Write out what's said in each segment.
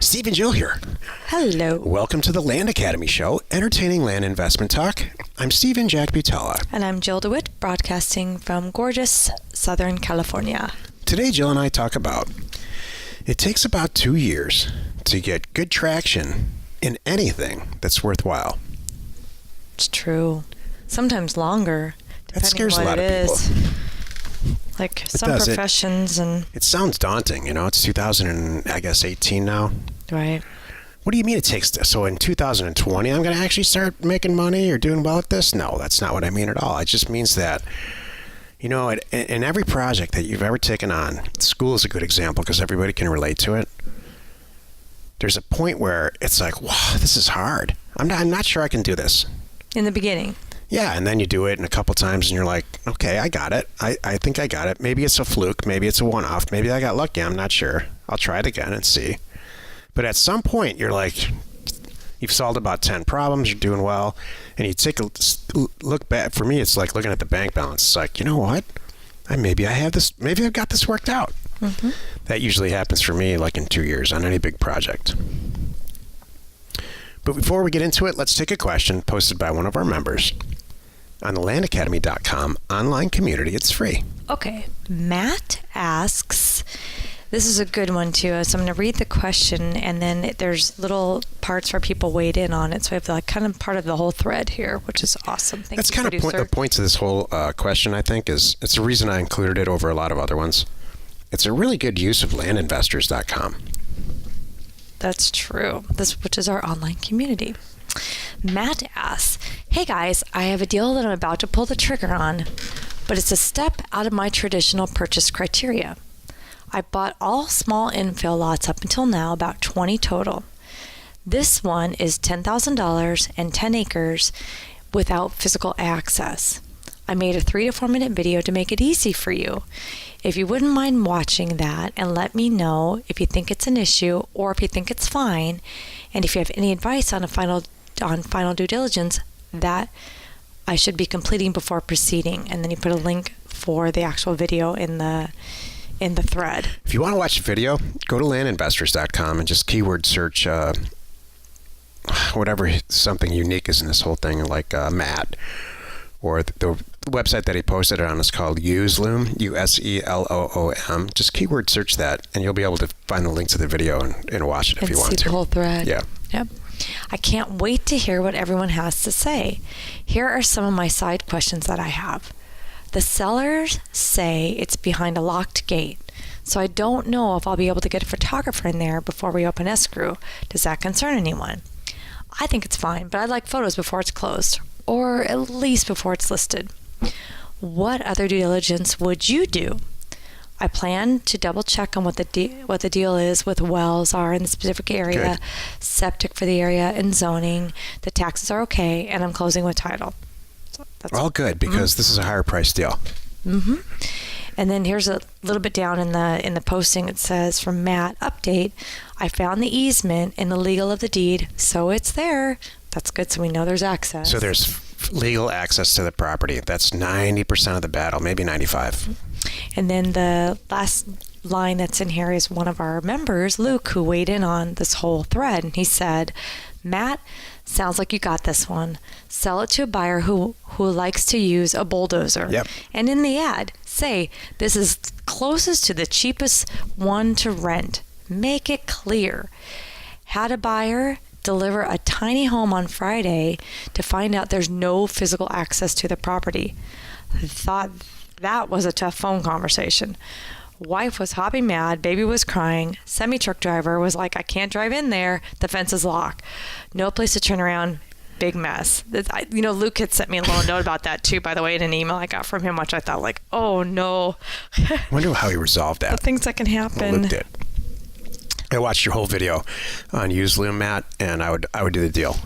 Steve and Jill here. Hello. Welcome to the Land Academy Show, entertaining land investment talk. I'm Steve and Jack Butella. And I'm Jill DeWitt, broadcasting from gorgeous Southern California. Today, Jill and I talk about it takes about 2 years to get good traction in anything that's worthwhile. It's true. Sometimes longer, That scares a lot depending of what it people. is. Like some does. professions and... It sounds daunting, It's 2018 now. Right. What do you mean it takes this? So in 2020, I'm going to actually start making money or doing well at this? No, that's not what I mean at all. It just means that, in every project that you've ever taken on, school is a good example because everybody can relate to it. There's a point where it's like, wow, this is hard. I'm not sure I can do this. In the beginning. Yeah, and then you do it and a couple times and you're like, okay, I got it. I think I got it. Maybe it's a fluke. Maybe it's a one-off. Maybe I got lucky. I'm not sure. I'll try it again and see. But at some point, you're like, you've solved about 10 problems. You're doing well. And you take a look back. For me, it's like looking at the bank balance. It's like, you know what? Maybe I've got this worked out. Mm-hmm. That usually happens for me like in 2 years on any big project. But before we get into it, let's take a question posted by one of our members on the landacademy.com online community. It's free. Okay. Matt asks, this is a good one too. So I'm going to read the question and then there's little parts where people weighed in on it. So we have like kind of part of the whole thread here, which is awesome. Thank That's you, kind of the point to this whole question, I think, is it's the reason I included it over a lot of other ones. It's a really good use of landinvestors.com. That's true. Which is our online community. Matt asks, hey guys, I have a deal that I'm about to pull the trigger on, but it's a step out of my traditional purchase criteria. I bought all small infill lots up until now, about 20 total. This one is $10,000 and 10 acres without physical access. I made a 3 to 4 minute video to make it easy for you. If you wouldn't mind watching that and let me know if you think it's an issue or if you think it's fine, and if you have any advice on final due diligence that I should be completing before proceeding. And then you put a link for the actual video in the thread. If you want to watch the video, go to landinvestors.com and just keyword search whatever something unique is in this whole thing, like Matt. Or the website that he posted it on is called Useloom, Useloom. Just keyword search that, and you'll be able to find the link to the video and watch it if you want to. And see the whole thread. Yeah. Yep. I can't wait to hear what everyone has to say. Here are some of my side questions that I have. The sellers say it's behind a locked gate, so I don't know if I'll be able to get a photographer in there before we open escrow. Does that concern anyone? I think it's fine, but I'd like photos before it's closed, or at least before it's listed. What other due diligence would you do? I plan to double check on what the deal is with wells are in the specific area, Good. Septic for the area, and zoning. The taxes are okay, and I'm closing with title. So that's all good because this is a higher price deal. Mm-hmm. And then here's a little bit down in the posting. It says, from Matt, update, I found the easement in the legal of the deed, so it's there. That's good, so we know there's access. So there's legal access to the property. That's 90% of the battle, maybe 95%. And then the last line that's in here is one of our members, Luke, who weighed in on this whole thread. And he said, Matt, sounds like you got this one. Sell it to a buyer who likes to use a bulldozer. Yep. And in the ad, say, this is closest to the cheapest one to rent. Make it clear. Had a buyer deliver a tiny home on Friday to find out there's no physical access to the property. Thought that was a tough phone conversation. Wife was hopping mad, baby was crying, semi-truck driver was like, I can't drive in there, the fence is locked. No place to turn around, big mess. Luke had sent me a little note about that too, by the way, in an email I got from him, which I thought like, oh no. I wonder how he resolved that. The things that can happen. Well, Luke did. I watched your whole video on Useloom, Matt, and I would do the deal,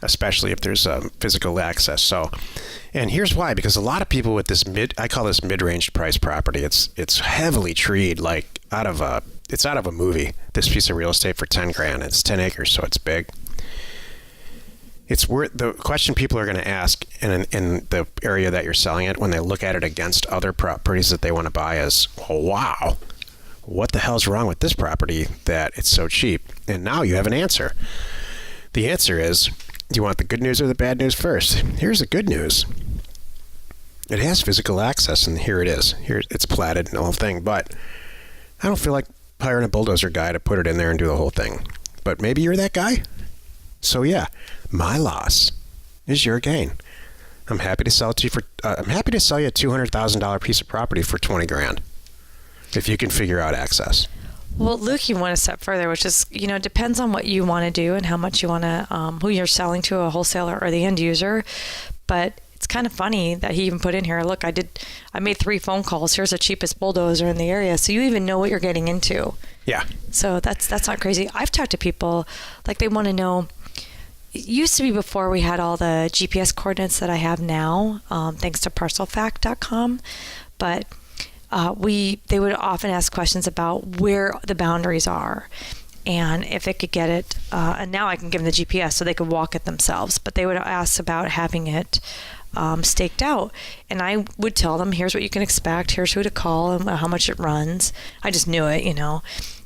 especially if there's physical access. So, and here's why: because a lot of people with this I call this mid-range price property. It's heavily treed, like out of a movie. This piece of real estate for $10,000. It's 10 acres, so it's big. It's worth the question people are going to ask in the area that you're selling it when they look at it against other properties that they want to buy is, oh, wow. what the hell's wrong with this property that it's so cheap? And now you have an answer. The answer is, do you want the good news or the bad news first? Here's the good news. It has physical access, and here it is. Here it's platted and the whole thing, but I don't feel like hiring a bulldozer guy to put it in there and do the whole thing. But maybe you're that guy. So yeah, my loss is your gain. I'm happy to sell it to you I'm happy to sell you a $200,000 piece of property for $20,000 if you can figure out access. Well, Luke, you went a step further, which is, it depends on what you want to do and how much you want to, who you're selling to, a wholesaler or the end user. But it's kind of funny that he even put in here, look, I made 3 phone calls. Here's the cheapest bulldozer in the area. So you even know what you're getting into. Yeah. So that's not crazy. I've talked to people, like they want to know, it used to be before we had all the GPS coordinates that I have now, thanks to parcelfact.com. But they would often ask questions about where the boundaries are and if it could get it. And now I can give them the GPS so they could walk it themselves. But they would ask about having it staked out. And I would tell them, here's what you can expect. Here's who to call and how much it runs. I just knew it,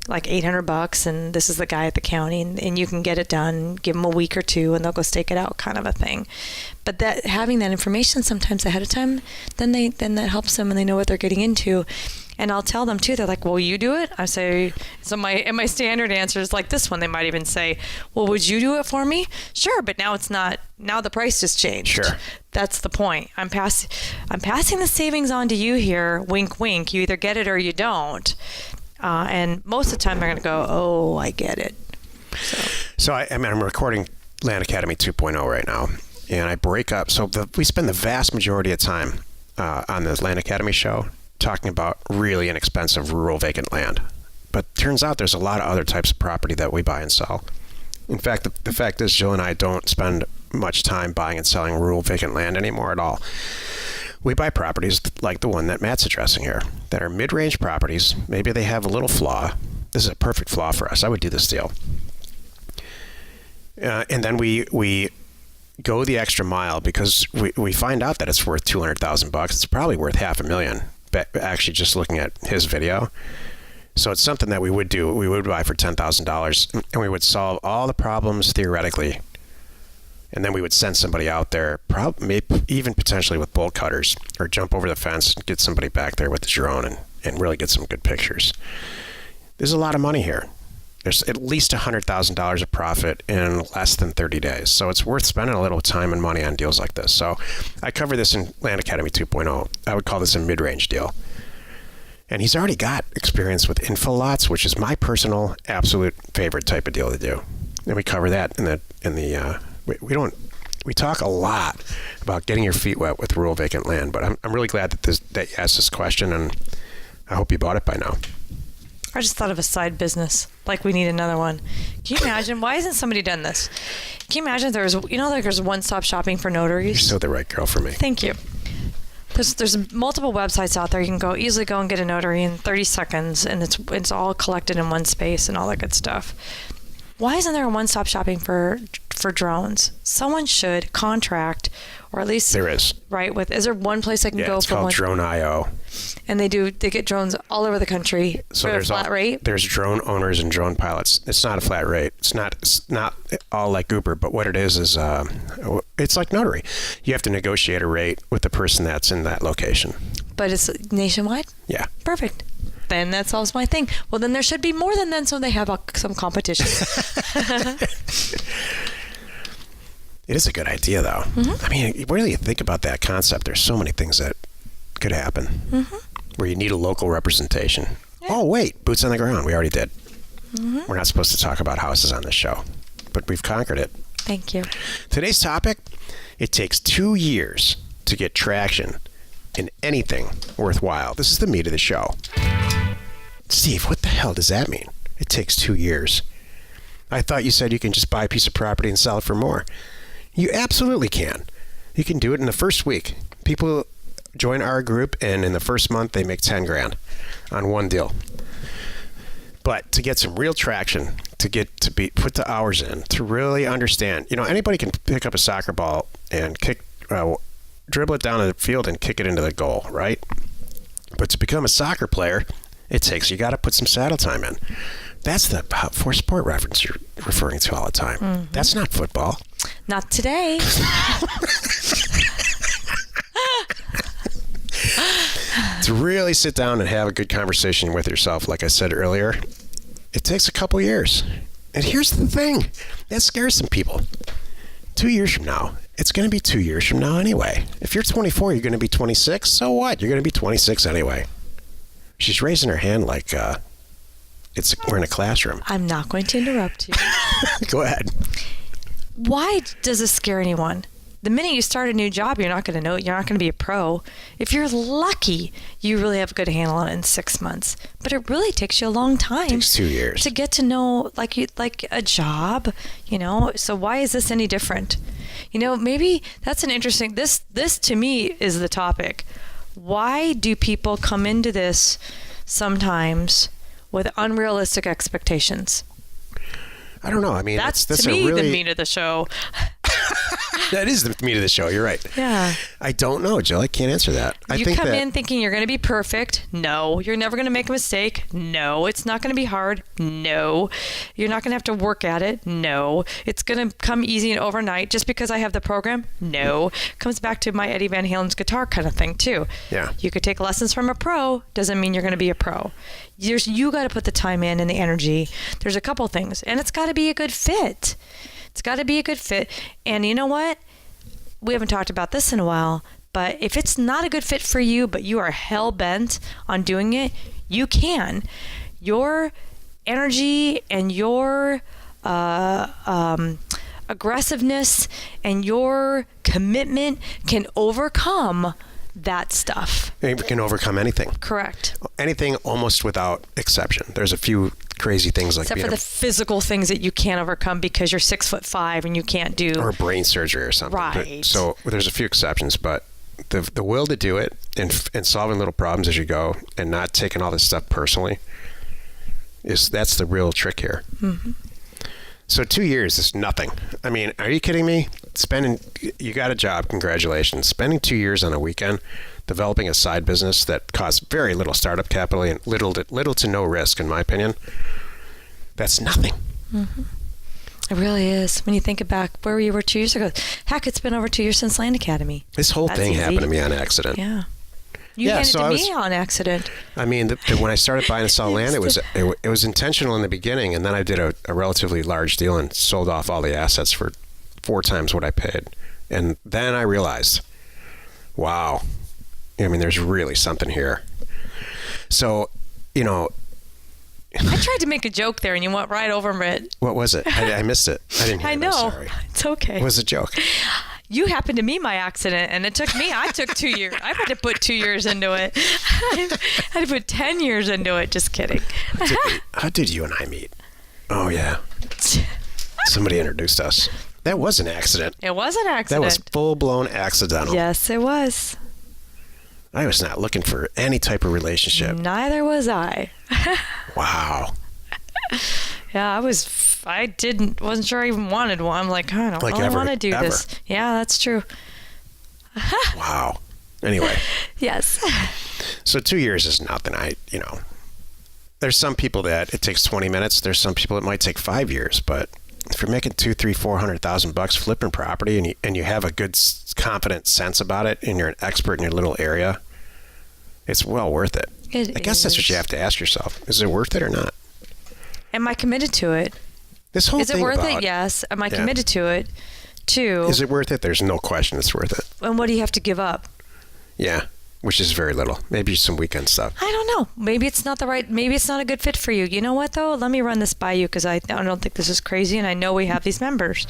like $800, and this is the guy at the county, and you can get it done, give them a week or 2 and they'll go stake it out, kind of a thing. But that having that information sometimes ahead of time, then that helps them and they know what they're getting into. And I'll tell them too, they're like, well, you do it? I say, so my standard answer is like this one. They might even say, well, would you do it for me? Sure, but now it's not, now the price just changed. Sure. That's the point. I'm passing the savings on to you here, wink, wink. You either get it or you don't. And most of the time they're going to go, oh, I get it. So I'm recording Land Academy 2.0 right now, and I break up. So we spend the vast majority of time on the Land Academy show talking about really inexpensive rural vacant land. But turns out there's a lot of other types of property that we buy and sell. In fact, the fact is Jill and I don't spend much time buying and selling rural vacant land anymore at all. We buy properties like the one that Matt's addressing here that are mid-range properties. Maybe they have a little flaw. This is a perfect flaw for us. I would do this deal. And then we go the extra mile because we find out that it's worth $200,000. It's probably worth $500,000. Actually, just looking at his video. So it's something that we would do. We would buy for $10,000, and we would solve all the problems theoretically. And then we would send somebody out there, maybe even potentially with bolt cutters, or jump over the fence and get somebody back there with the drone and really get some good pictures. There's a lot of money here. There's at least $100,000 of profit in less than 30 days. So it's worth spending a little time and money on deals like this. So I cover this in Land Academy 2.0. I would call this a mid-range deal. And he's already got experience with info lots, which is my personal absolute favorite type of deal to do. And we cover that we talk a lot about getting your feet wet with rural vacant land, but I'm really glad that you asked this question, and I hope you bought it by now. I just thought of a side business. Like we need another one. Can you imagine? Why hasn't somebody done this? Can you imagine there's one-stop shopping for notaries? You're so the right girl for me. Thank you. There's multiple websites out there. You can easily go and get a notary in 30 seconds, and it's all collected in one space and all that good stuff. Why isn't there a one-stop shopping for drones? Someone should contract, or at least there is. Right? Is there one place I can go it's for called one? Drone.io. And they get drones all over the country for a flat rate? There's drone owners and drone pilots. It's not a flat rate. It's not all like Uber, but what it is it's like notary. You have to negotiate a rate with the person that's in that location. But it's nationwide? Yeah. Perfect. Then that solves my thing. Well, then there should be more than then, so they have some competition. It is a good idea, though. Mm-hmm. I mean, really, you think about that concept. There's so many things that could happen where you need a local representation. Yeah. Oh, wait, boots on the ground. We already did. Mm-hmm. We're not supposed to talk about houses on this show, but we've conquered it. Thank you. Today's topic, it takes 2 years to get traction in anything worthwhile. This is the meat of the show. Steve, what the hell does that mean? It takes 2 years. I thought you said you can just buy a piece of property and sell it for more. You absolutely can. You can do it in the first week. People join our group, and in the first month, they make $10,000 on one deal. But to get some real traction, put the hours in, to really understand, anybody can pick up a soccer ball and dribble it down the field and kick it into the goal, right? But to become a soccer player, it takes. You got to put some saddle time in. That's the for sport reference you're referring to all the time. Mm-hmm. That's not football. Not today. To really sit down and have a good conversation with yourself, like I said earlier, it takes a couple years. And here's the thing. That scares some people. 2 years from now, it's going to be 2 years from now anyway. If you're 24, you're going to be 26. So what? You're going to be 26 anyway. She's raising her hand like we're in a classroom. I'm not going to interrupt you. Go ahead. Why does this scare anyone? The minute you start a new job, you're not going to know it. You're not going to be a pro. If you're lucky, you really have a good handle on it in 6 months. But it really takes you a long time. It takes 2 years. To get to know like a job, So why is this any different? Maybe that's an interesting, this to me is the topic. Why do people come into this sometimes with unrealistic expectations? I don't know. I mean, that's to me really... the meat of the show. That is the meat of the show. You're right. Yeah. I don't know, Jill. I can't answer that. You come in thinking you're going to be perfect. No. You're never going to make a mistake. No. It's not going to be hard. No. You're not going to have to work at it. No. It's going to come easy and overnight just because I have the program. No. Comes back to my Eddie Van Halen's guitar kind of thing too. Yeah. You could take lessons from a pro. Doesn't mean you're going to be a pro. You got to put the time in and the energy. There's a couple things, and it's got to be a good fit. It's got to be a good fit. And you know what? We haven't talked about this in a while, but if it's not a good fit for you, but you are hell-bent on doing it, you can. Your energy and your aggressiveness and your commitment can overcome that stuff. It can overcome anything. Correct. Anything almost without exception. There's a few crazy things like except for the physical things that you can't overcome because you're 6'5" and you can't do or brain surgery or something. Right. But, so there's a few exceptions, but the will to do it and solving little problems as you go and not taking all this stuff personally that's the real trick here. Mm-hmm. So 2 years is nothing. I mean, are you kidding me? You got a job, congratulations. Spending 2 years on a weekend developing a side business that costs very little startup capital and little to no risk, in my opinion, that's nothing. Mm-hmm. It really is. When you think back where you were 2 years ago. Heck, it's been over 2 years since Land Academy. This whole thing happened to me on accident. Yeah. You handed to me on accident. I mean, when I started buying and selling land, it was intentional in the beginning, and then I did a relatively large deal and sold off all the assets for 4 times what I paid. And then I realized, wow, I mean, there's really something here. So, I tried to make a joke there, and you went right over it. What was it? I missed it. I didn't hear it. I know. I'm sorry. It's okay. What was the joke? You happened to me my accident, and I took 2 years. I had to put 2 years into it. I had to put 10 years into it. Just kidding. How did you and I meet? Oh, yeah. Somebody introduced us. That was an accident. It was an accident. That was full-blown accidental. Yes, it was. I was not looking for any type of relationship. Neither was I. Wow. Yeah, wasn't sure I even wanted one. I'm like, I don't really want to do this. Yeah, that's true. Wow. Anyway. Yes. So 2 years is nothing. There's some people that it takes 20 minutes. There's some people it might take 5 years. But if you're making $200,000-$400,000 flipping property and you have a good, confident sense about it and you're an expert in your little area, it's well worth it. I guess that's what you have to ask yourself. Is it worth it or not? Am I committed to it? This whole thing Is it worth it? Yes. Am I committed to it? 2. Is it worth it? There's no question it's worth it. And what do you have to give up? Yeah, which is very little. Maybe some weekend stuff. I don't know. Maybe it's not maybe it's not a good fit for you. You know what, though? Let me run this by you because I don't think this is crazy, and I know we have these members.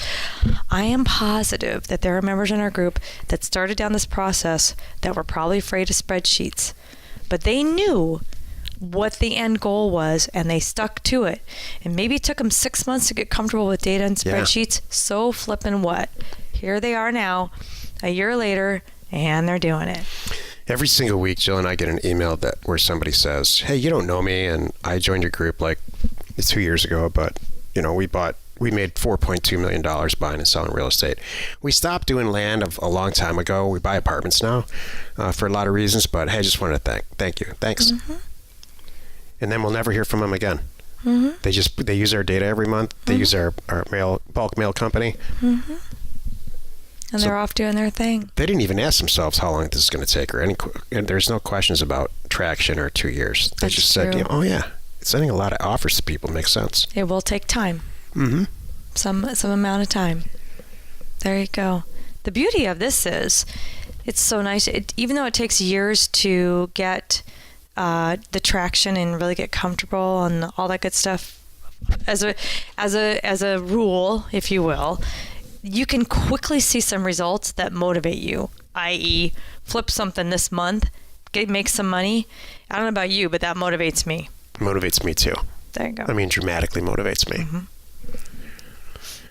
I am positive that there are members in our group that started down this process that were probably afraid of spreadsheets, but they knew what the end goal was, and they stuck to it. And maybe it took them 6 months to get comfortable with data and spreadsheets. Yeah. So flippin' what? Here they are now, a year later, and they're doing it. Every single week, Jill and I get an email where somebody says, hey, you don't know me, and I joined your group like 2 years ago, but we made $4.2 million buying and selling real estate. We stopped doing land a long time ago. We buy apartments now for a lot of reasons, but hey, I just wanted to thank you. Thanks. Mm-hmm. and then we'll never hear from them again. They use our data every month. They use our bulk mail company. And they're off doing their thing. They didn't even ask themselves how long this is going to take, and there's no questions about traction or 2 years. They just said, oh yeah, sending a lot of offers to people makes sense. It will take time. Some amount of time. There you go. The beauty of this is, it's so nice. Even though it takes years to get the traction and really get comfortable and all that good stuff, as a rule, if you will, you can quickly see some results that motivate you. I.e., flip something this month, make some money. I don't know about you, but that motivates me. Motivates me too. There you go. I mean, dramatically motivates me.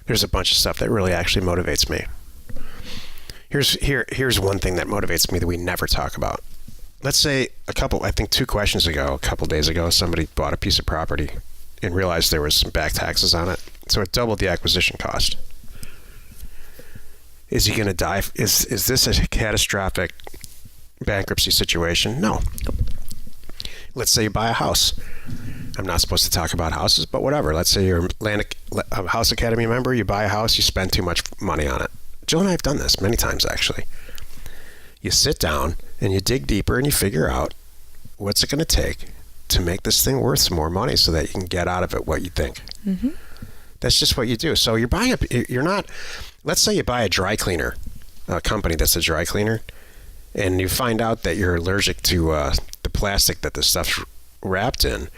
There's a bunch of stuff that really actually motivates me. Here's one thing that motivates me that we never talk about. Let's say a couple days ago, somebody bought a piece of property and realized there was some back taxes on it. So it doubled the acquisition cost. Is he going to die? Is this a catastrophic bankruptcy situation? No. Let's say you buy a house. I'm not supposed to talk about houses, but whatever. Let's say you're a House Academy member, you buy a house, you spend too much money on it. Jill and I have done this many times, actually. You sit down and you dig deeper and you figure out what's it going to take to make this thing worth some more money so that you can get out of it what you think. That's just what you do. So let's say you buy a dry cleaner, a company that's a dry cleaner, and you find out that you're allergic to the plastic that the stuff's wrapped in,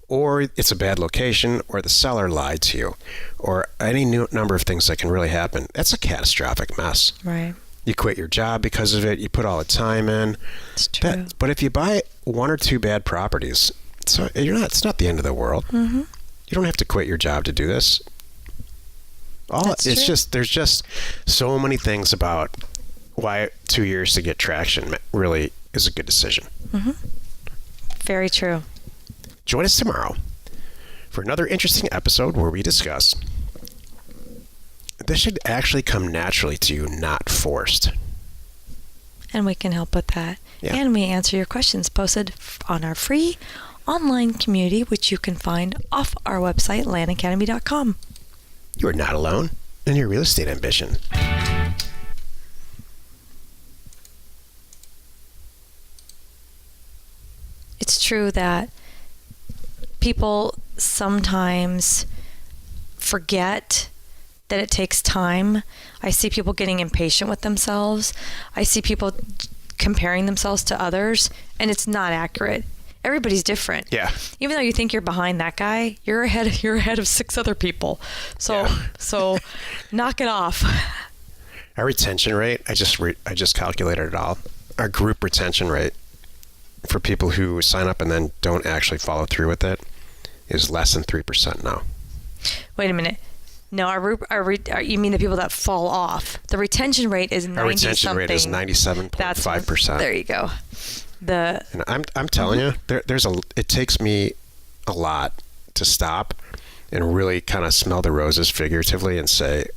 or it's a bad location, or the seller lied to you, or any number of things that can really happen. That's a catastrophic mess. Right. You quit your job because of it. You put all the time in. It's true. But if you buy one or two bad properties, it's not the end of the world. You don't have to quit your job to do this. There's just so many things about why 2 years to get traction really is a good decision. Very true. Join us tomorrow for another interesting episode where we discuss this should actually come naturally to you, not forced. And we can help with that. Yeah. And we answer your questions posted on our free online community, which you can find off our website, landacademy.com. You are not alone in your real estate ambition. It's true that people sometimes forget that it takes time. I see people getting impatient with themselves. I see people comparing themselves to others, and it's not accurate. Everybody's different. Yeah. Even though you think you're behind that guy, you're ahead of 6 other people. So knock it off. Our retention rate, I just calculated it all. Our group retention rate for people who sign up and then don't actually follow through with it is less than 3% now. Wait a minute. No, you mean the people that fall off? The retention rate is 90 Our retention something. rate is 97.5%. There you go. And I'm telling you, it takes me a lot to stop and really kind of smell the roses figuratively and say,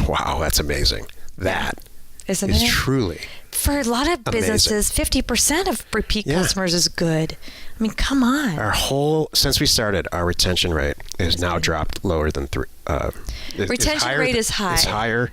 wow, that's amazing. That is truly for a lot of businesses, 50% of repeat customers is good. I mean, come on. Since we started, our retention rate is now dropped lower than 3. Retention rate is high. It's higher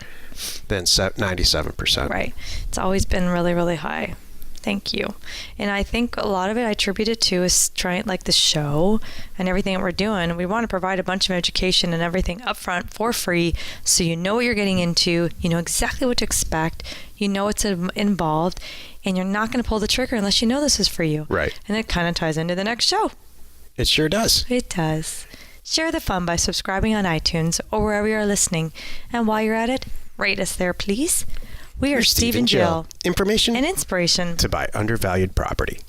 than 97%. Right. It's always been really, really high. Thank you. And I think a lot of it I attribute it to is trying, like the show and everything that we're doing. We want to provide a bunch of education and everything up front for free, so you know what you're getting into, you know exactly what to expect, you know what's involved, and you're not going to pull the trigger unless you know this is for you. Right. And it kind of ties into the next show. It sure does. It does. Share the fun by subscribing on iTunes or wherever you are listening. And while you're at it, rate us there, please. We are Steve and Jill. Information and inspiration to buy undervalued property.